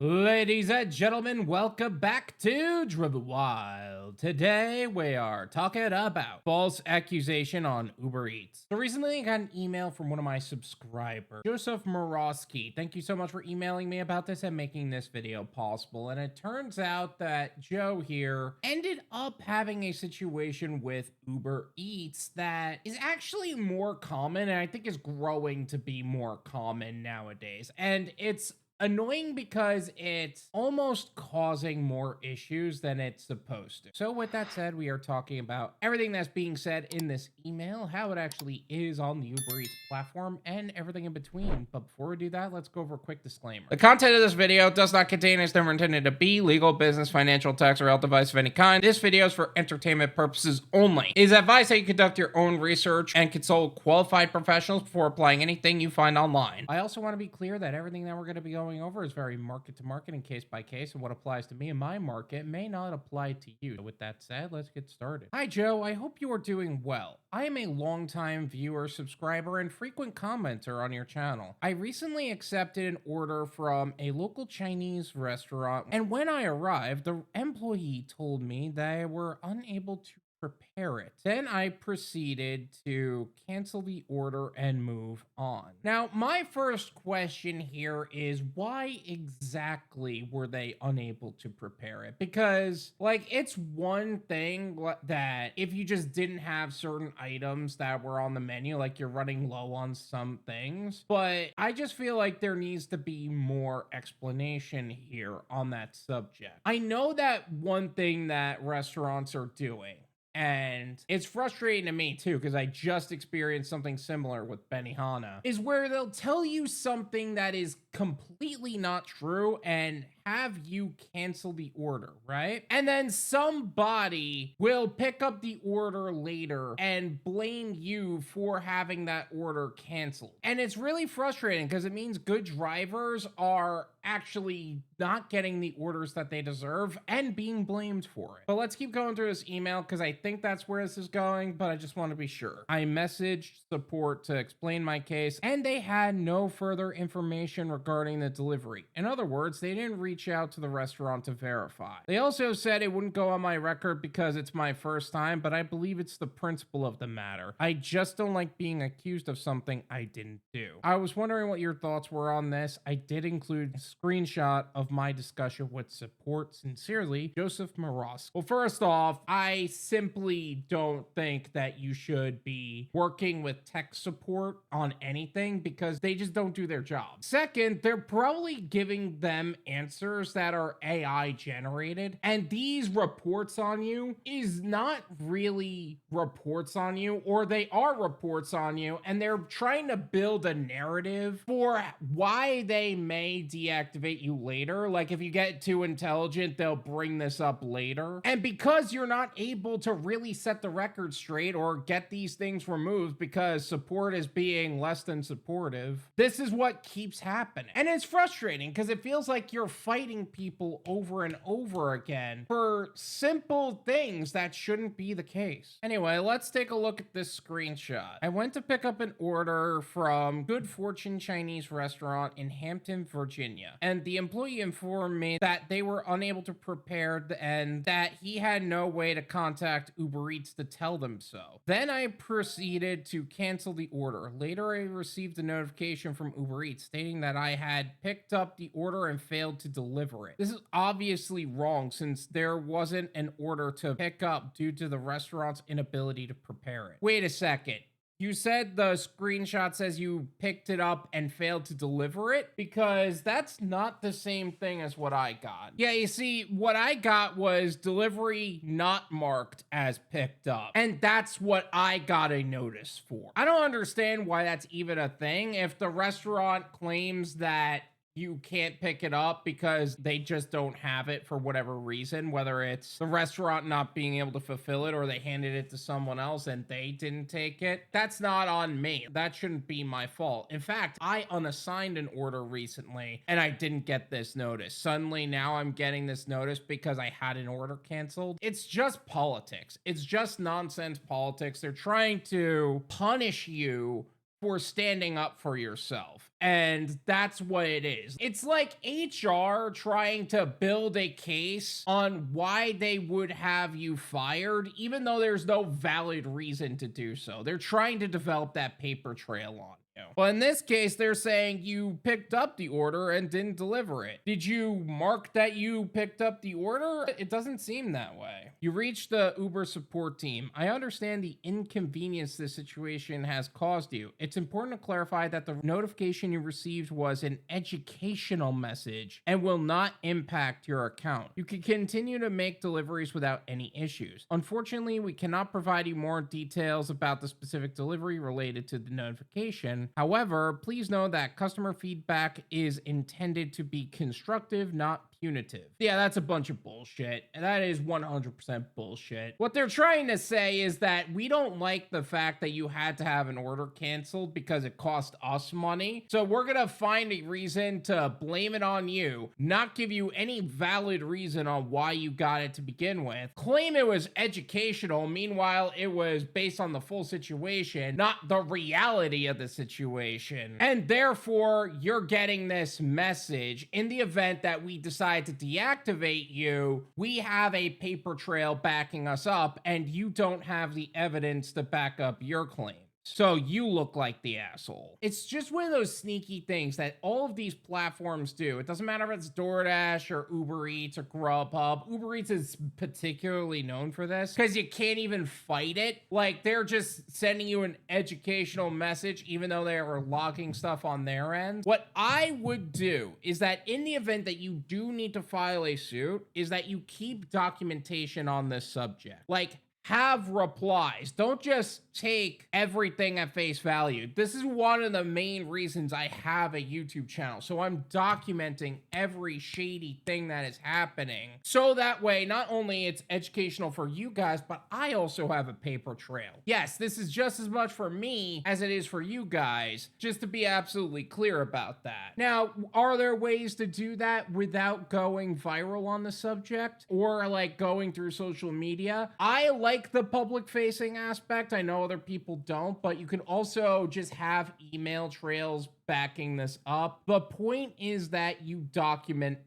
Ladies and gentlemen, welcome back to Driven Wyld. Today we are talking about false accusation on Uber Eats. So recently I got an email from one of my subscribers, Joseph Morosky. Thank you so much for emailing me about this and making this video possible. And it turns out that Joe here ended up having a situation with Uber Eats that is actually more common and I think is growing to be more common nowadays. And it's annoying because it's almost causing more issues than it's supposed to. So with that said, we are talking about everything that's being said in this email, how it actually is on the Uber Eats platform, and everything in between. But before we do that, let's go over a quick disclaimer. The content of this video does not contain, is never intended to be, legal, business, financial, tax, or health advice of any kind. This video is for entertainment purposes only. It is advised that you conduct your own research and consult qualified professionals before applying anything you find online. I also want to be clear that everything that we're going to be going over is very market to market and case by case, and what applies to me and my market may not apply to you. So with that said, let's get started. Hi Joe, I hope you are doing well. I am a longtime viewer, subscriber, and frequent commenter on your channel. I recently accepted an order from a local Chinese restaurant, and when I arrived, the employee told me they were unable to prepare it. Then I proceeded to cancel the order and move on. Now, my first question here is why exactly were they unable to prepare it? Because, like, it's one thing that if you just didn't have certain items that were on the menu, like you're running low on some things, but I just feel like there needs to be more explanation here on that subject. I know that one thing that restaurants are doing, and it's frustrating to me too, because I just experienced something similar with Benihana, is where they'll tell you something that is completely not true and have you cancel the order, right? And then somebody will pick up the order later and blame you for having that order canceled. And it's really frustrating because it means good drivers are actually not getting the orders that they deserve and being blamed for it. But let's keep going through this email because I think that's where this is going, but I just want to be sure. I messaged support to explain my case, and they had no further information regarding the delivery. In other words, they didn't reach out to the restaurant to verify. They also said it wouldn't go on my record because it's my first time, but I believe it's the principle of the matter. I just don't like being accused of something I didn't do. I was wondering what your thoughts were on this. I did include a screenshot of my discussion with support. Sincerely, Joseph Moros. Well, first off, I simply don't think that you should be working with tech support on anything because they just don't do their job. Second, they're probably giving them answers that are AI generated, and these reports on you is not really reports on you, or they are reports on you, and they're trying to build a narrative for why they may deactivate you later. Like if you get too intelligent, they'll bring this up later. And because you're not able to really set the record straight or get these things removed because support is being less than supportive, this is what keeps happening. And it's frustrating because it feels like you're fighting people over and over again for simple things that shouldn't be the case. Anyway, let's take a look at this screenshot. I went to pick up an order from Good Fortune Chinese restaurant in Hampton, Virginia, and the employee informed me that they were unable to prepare and that he had no way to contact Uber Eats to tell them so. Then I proceeded to cancel the order. Later, I received a notification from Uber Eats stating that I had picked up the order and failed to deliver it. This is obviously wrong since there wasn't an order to pick up due to the restaurant's inability to prepare it. Wait a second. You said the screenshot says you picked it up and failed to deliver it? Because that's not the same thing as what I got. Yeah, you see, what I got was delivery not marked as picked up. And that's what I got a notice for. I don't understand why that's even a thing. If the restaurant claims that you can't pick it up because they just don't have it for whatever reason, whether it's the restaurant not being able to fulfill it or they handed it to someone else and they didn't take it, that's not on me. That shouldn't be my fault. In fact, I unassigned an order recently and I didn't get this notice. Suddenly now I'm getting this notice because I had an order canceled. It's just politics. It's just nonsense politics. They're trying to punish you for standing up for yourself. And that's what it is. It's like HR trying to build a case on why they would have you fired, even though there's no valid reason to do so. They're trying to develop that paper trail on you. But in this case, they're saying you picked up the order and didn't deliver it. Did you mark that you picked up the order? It doesn't seem that way. You reached the Uber support team. I understand the inconvenience this situation has caused you. It's important to clarify that the notification you received was an educational message and will not impact your account. You can continue to make deliveries without any issues. Unfortunately, we cannot provide you more details about the specific delivery related to the notification. However, please know that customer feedback is intended to be constructive, not punitive. Yeah, that's a bunch of bullshit. And that is 100% bullshit. What they're trying to say is that we don't like the fact that you had to have an order canceled because it cost us money. So we're going to find a reason to blame it on you, not give you any valid reason on why you got it to begin with. Claim it was educational. Meanwhile, it was based on the full situation, not the reality of the situation. And therefore, you're getting this message. In the event that we decide to deactivate you, we have a paper trail backing us up, and you don't have the evidence to back up your claim. So you look like the asshole. It's just one of those sneaky things that all of these platforms do. It doesn't matter if it's Doordash or UberEats or Grubhub. UberEats is particularly known for this because you can't even fight it. Like, they're just sending you an educational message even though they are logging stuff on their end. What I would do is that in the event that you do need to file a suit, is that you keep documentation on this subject. Like, have replies. Don't just take everything at face value. This is one of the main reasons I have a YouTube channel. So I'm documenting every shady thing that is happening. So that way, not only it's educational for you guys, but I also have a paper trail. Yes, this is just as much for me as it is for you guys, just to be absolutely clear about that. Now, are there ways to do that without going viral on the subject or like going through social media? I like the public facing aspect. I know other people don't, but you can also just have email trails backing this up. The point is that you document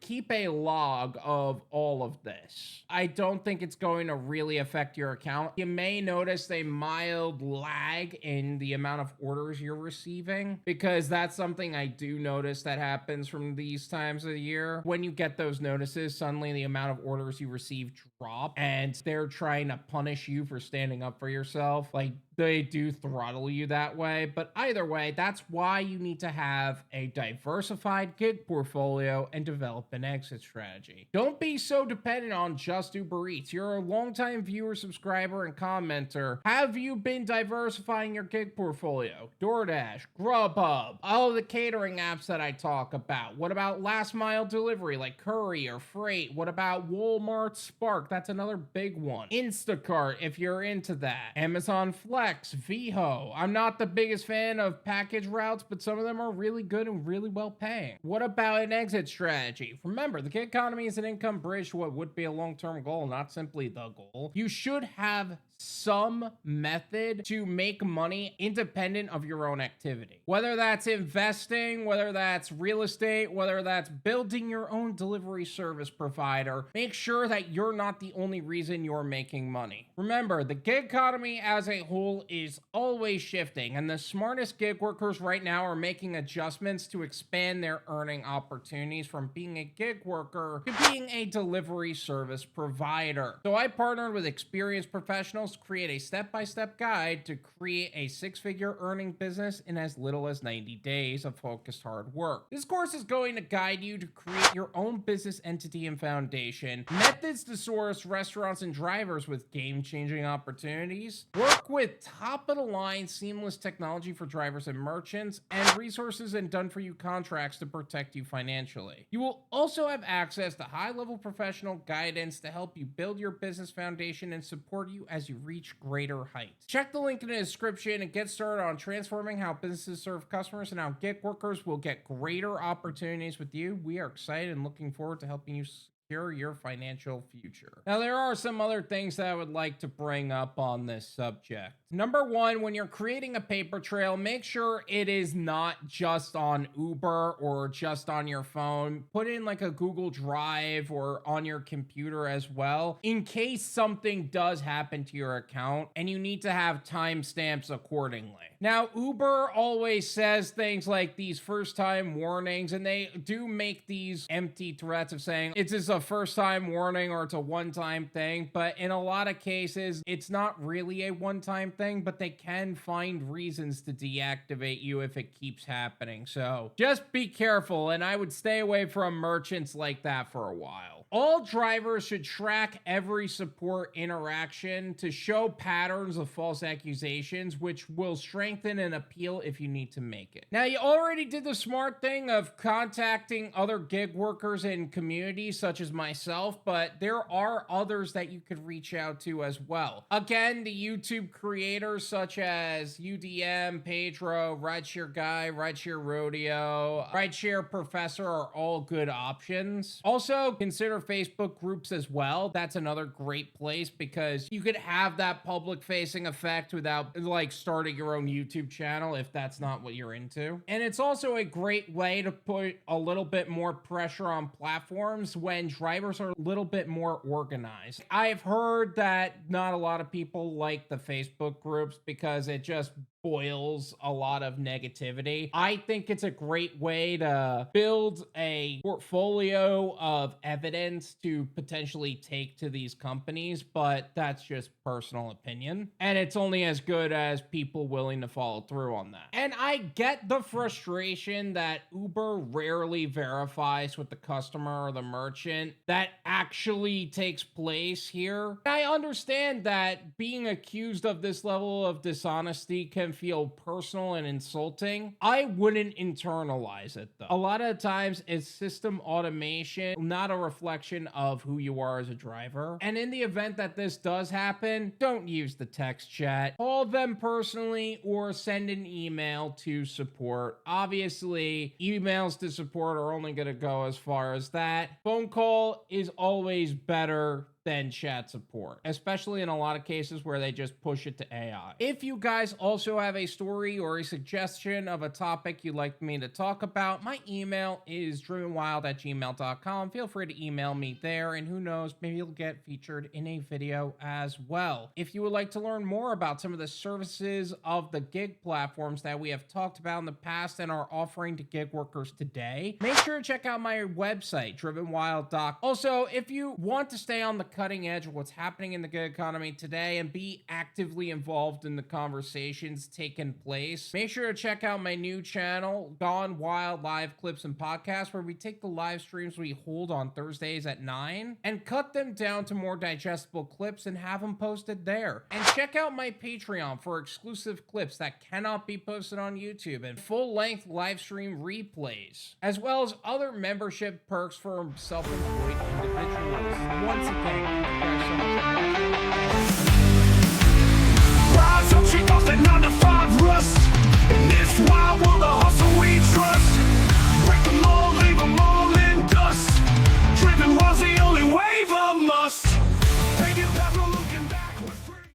keep a log of all of this. I don't think it's going to really affect your account. You may notice a mild lag in the amount of orders you're receiving, because that's something I do notice that happens from these times of the year. When you get those notices, suddenly the amount of orders you receive drop, and they're trying to punish you for standing up for yourself. Like, they do throttle you that way. But either way, that's why you need to have a diversified gig portfolio and develop an exit strategy. Don't be so dependent on just Uber Eats. You're a longtime viewer, subscriber, and commenter. Have you been diversifying your gig portfolio? DoorDash, Grubhub, all of the catering apps that I talk about. What about last mile delivery like Curry or Freight? What about Walmart Spark? That's another big one. Instacart, if you're into that. Amazon Flex, Veho. I'm not the biggest fan of package routes, but some of them are really good and really well paying. What about an exit strategy? Remember, the gig economy is an income bridge to what would be a long-term goal, not simply the goal. You should have some method to make money independent of your own activity. Whether that's investing, whether that's real estate, whether that's building your own delivery service provider, make sure that you're not the only reason you're making money. Remember, the gig economy as a whole is always shifting, and the smartest gig workers right now are making adjustments to expand their earning opportunities from being a gig worker to being a delivery service provider. So I partnered with experienced professionals to create a step-by-step guide to create a six-figure earning business in as little as 90 days of focused hard work. This course is going to guide you to create your own business entity and foundation, methods to source restaurants and drivers with game-changing opportunities, work with top-of-the-line seamless technology for drivers and merchants, and resources and done-for-you contracts to protect you financially. You will also have access to high-level professional guidance to help you build your business foundation and support you as you reach greater heights. Check the link in the description and get started on transforming how businesses serve customers and how gig workers will get greater opportunities with you. We are excited and looking forward to helping you secure your financial future. Now, there are some other things that I would like to bring up on this subject. Number one, when you're creating a paper trail, make sure it is not just on Uber or just on your phone. Put in like a Google Drive or on your computer as well, in case something does happen to your account and you need to have timestamps accordingly. Now, Uber always says things like these first time warnings, and they do make these empty threats of saying it's just a first time warning or it's a one time thing. But in a lot of cases, it's not really a one time thing, but they can find reasons to deactivate you if it keeps happening. So just be careful, and I would stay away from merchants like that for a while. All drivers should track every support interaction to show patterns of false accusations, which will strengthen an appeal if you need to make it. Now, you already did the smart thing of contacting other gig workers in communities such as myself, but there are others that you could reach out to as well. Again, the YouTube creators such as UDM, Pedro, Rideshare Guy, Rideshare Rodeo, Rideshare Professor are all good options. Also, consider Facebook groups as well. That's another great place because you could have that public facing effect without like starting your own YouTube channel if that's not what you're into. And it's also a great way to put a little bit more pressure on platforms when drivers are a little bit more organized. I've heard that not a lot of people like the Facebook groups because it just boils a lot of negativity. I think it's a great way to build a portfolio of evidence to potentially take to these companies, but that's just personal opinion. And it's only as good as people willing to follow through on that. And I get the frustration that Uber rarely verifies with the customer or the merchant that actually takes place here. I understand that being accused of this level of dishonesty can feel personal and insulting. I wouldn't internalize it though. A lot of times it's system automation, not a reflection of who you are as a driver. And in the event that this does happen, don't use the text chat. Call them personally or send an email to support. Obviously, emails to support are only going to go as far as that. Phone call is always better than chat support, especially in a lot of cases where they just push it to AI. If you guys also have a story or a suggestion of a topic you'd like me to talk about, my email is drivenwyld@gmail.com. Feel free to email me there, and who knows, maybe you'll get featured in a video as well. If you would like to learn more about some of the services of the gig platforms that we have talked about in the past and are offering to gig workers today, make sure to check out my website, drivenwyld.com. Also, if you want to stay on the cutting edge of what's happening in the gig economy today and be actively involved in the conversations taking place, make sure to check out my new channel, Gone Wild Live Clips and Podcasts, where we take the live streams we hold on Thursdays at 9 and cut them down to more digestible clips and have them posted there. And check out my Patreon for exclusive clips that cannot be posted on YouTube and full-length live stream replays, as well as other membership perks for self-employed individuals. Once